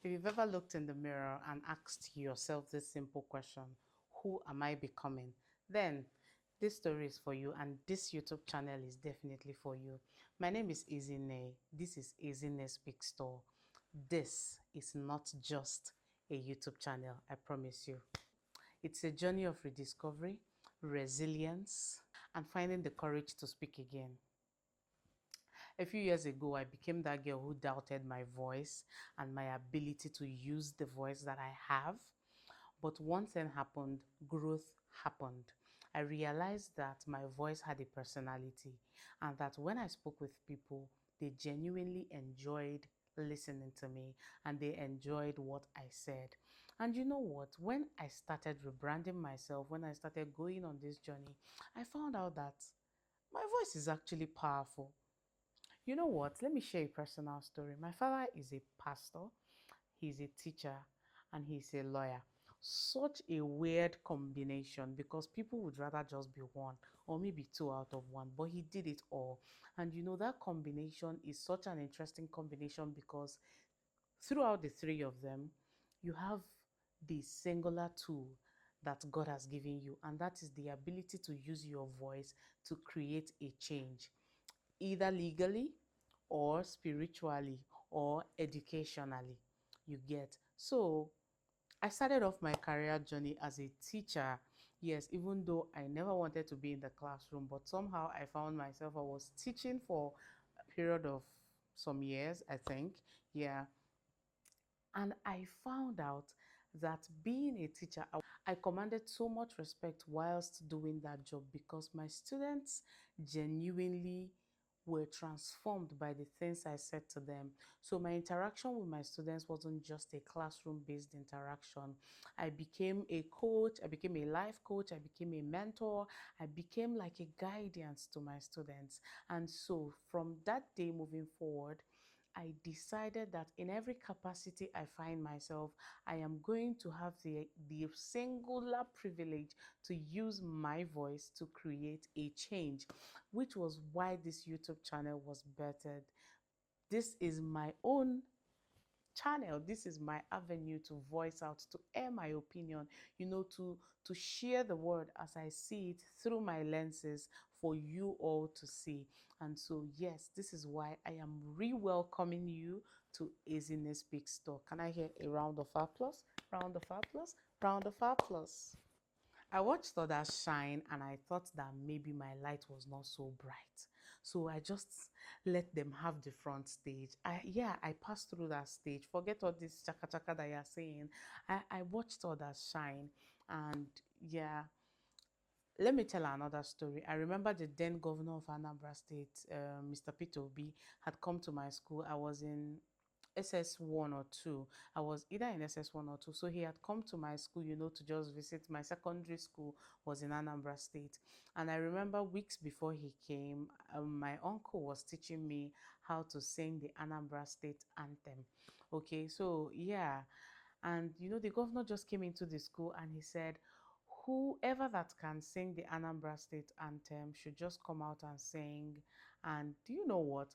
If you've ever looked in the mirror and asked yourself this simple question, who am I becoming? Then this story is for you, and this YouTube channel is definitely for you. My name is Ezinne. This is Ezinne-Speaks. This is not just a YouTube channel, I promise you. It's a journey of rediscovery, resilience, and finding the courage to speak again. A few years ago, I became that girl who doubted my voice and my ability to use the voice that I have. But one thing happened, growth happened. I realized that my voice had a personality and that when I spoke with people, they genuinely enjoyed listening to me and they enjoyed what I said. And you know what? When I started rebranding myself, when I started going on this journey, I found out that my voice is actually powerful. You know what? Let me share a personal story. My father is a pastor, he's a teacher, and he's a lawyer. Such a weird combination because people would rather just be one or maybe two out of one, but he did it all. And you know, that combination is such an interesting combination because throughout the three of them, you have the singular tool that God has given you, and that is the ability to use your voice to create a change either legally or spiritually or educationally. You get. So I started off my career journey as a teacher. Yes, even though I never wanted to be in the classroom, but somehow I found myself, I was teaching for a period of some years, I think. Yeah. And I found out that being a teacher, I commanded so much respect whilst doing that job because my students genuinely were transformed by the things I said to them. So my interaction with my students wasn't just a classroom-based interaction. I became a coach, I became a life coach, I became a mentor, I became like a guidance to my students. And so from that day moving forward, I decided that in every capacity I find myself, I am going to have the singular privilege to use my voice to create a change, which was why this YouTube channel was birthed. This is my own channel. This is my avenue to voice out, to air my opinion, to share the word as I see it through my lenses for you all to see. And so yes, this is why I am re-welcoming you to Ezinne-Speaks. Can I hear a round of applause? Round of applause, round of applause. I watched others shine and I thought that maybe my light was not so bright. So I just let them have the front stage. I passed through that stage. Forget all this chaka chaka that you're saying. I watched others shine and yeah. Let me tell another story. I remember the then governor of Anambra State, Mr. Peter Obi, had come to my school. I was in SS1 or 2. I was either in SS1 or 2. So he had come to my school, to just visit. My secondary school was in Anambra State. And I remember weeks before he came, my uncle was teaching me how to sing the Anambra State anthem. Okay, so yeah. And the governor just came into the school and he said, whoever that can sing the Anambra State anthem should just come out and sing. And do you know what?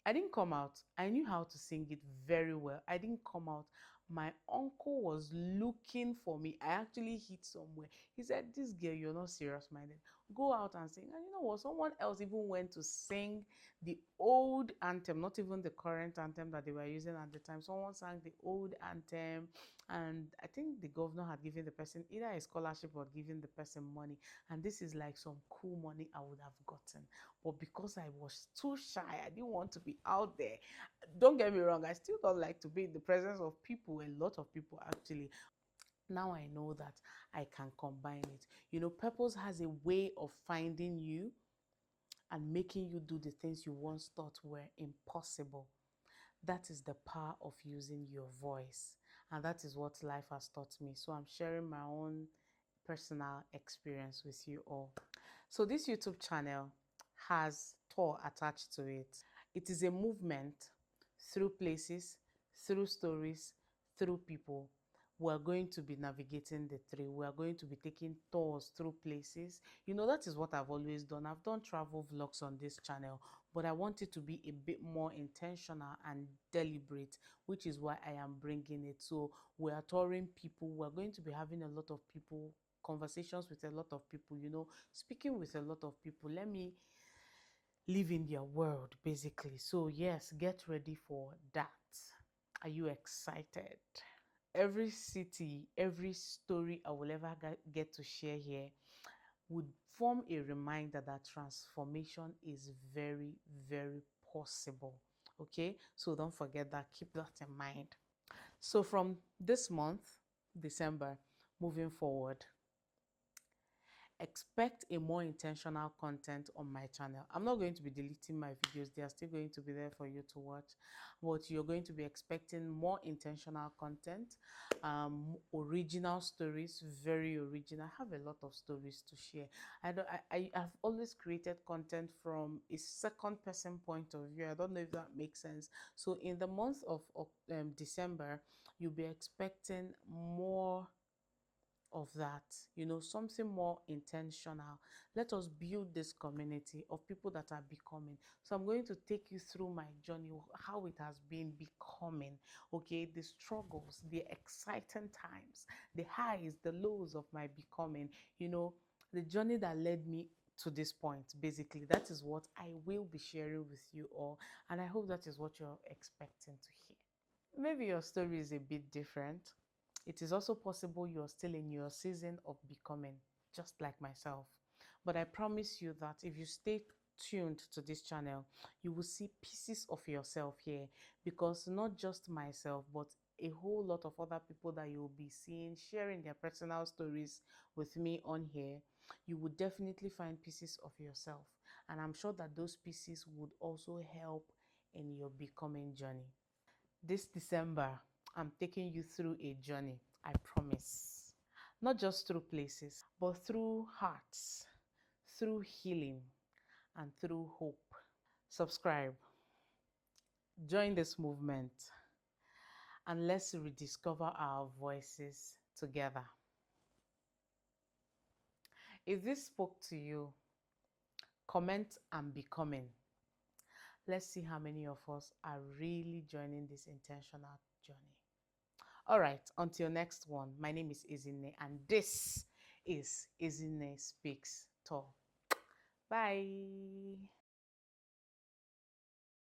I didn't come out. I knew how to sing it very well. I didn't come out. My uncle was looking for me. I actually hit somewhere. He said, this girl, you're not serious-minded. Go out and sing. And you know what? Someone else even went to sing the old anthem, not even the current anthem that they were using at the time. Someone sang the old anthem. And I think the governor had given the person either a scholarship or given the person money. And this is like some cool money I would have gotten. But because I was too shy, I didn't want to be out there. Don't get me wrong, I still don't like to be in the presence of people, a lot of people actually. Now I know that I can combine it. Purpose has a way of finding you and making you do the things you once thought were impossible. That is the power of using your voice. And that is what life has taught me. So I'm sharing my own personal experience with you all. So this YouTube channel has tour attached to it. It is a movement through places, through stories, through people. We're going to be navigating the three. We're going to be taking tours through places. That is what I've always done. I've done travel vlogs on this channel, but I want it to be a bit more intentional and deliberate, which is why I am bringing it. So we are touring people. We're going to be having a lot of people, conversations with a lot of people, speaking with a lot of people. Let me live in their world, basically. So yes, get ready for that. Are you excited? Every city, every story I will ever get to share here would form a reminder that transformation is very, very possible. Okay, so don't forget that, keep that in mind. So from this month, December, moving forward, expect a more intentional content on my channel. I'm not going to be deleting my videos. They are still going to be there for you to watch, but you're going to be expecting more intentional content, original stories, very original. I have a lot of stories to share. I've always created content from a second person point of view. I don't know if that makes sense. So in the month of December, you'll be expecting more of that, something more intentional. Let us build this community of people that are becoming. So I'm going to take you through my journey, how it has been becoming, okay, the struggles, the exciting times, the highs, the lows of my becoming, the journey that led me to this point. Basically, that is what I will be sharing with you all, and I hope that is what you're expecting to hear. Maybe your story is a bit different. It is also possible you're still in your season of becoming, just like myself. But I promise you that if you stay tuned to this channel, you will see pieces of yourself here, because not just myself, but a whole lot of other people that you'll be seeing sharing their personal stories with me on here. You would definitely find pieces of yourself. And I'm sure that those pieces would also help in your becoming journey. This December, I'm taking you through a journey, I promise. Not just through places, but through hearts, through healing, and through hope. Subscribe, join this movement, and let's rediscover our voices together. If this spoke to you, comment "I'm becoming." Let's see how many of us are really joining this intentional journey. All right, until next one, my name is Ezinne, and this is Ezinne Speaks Talk. Bye.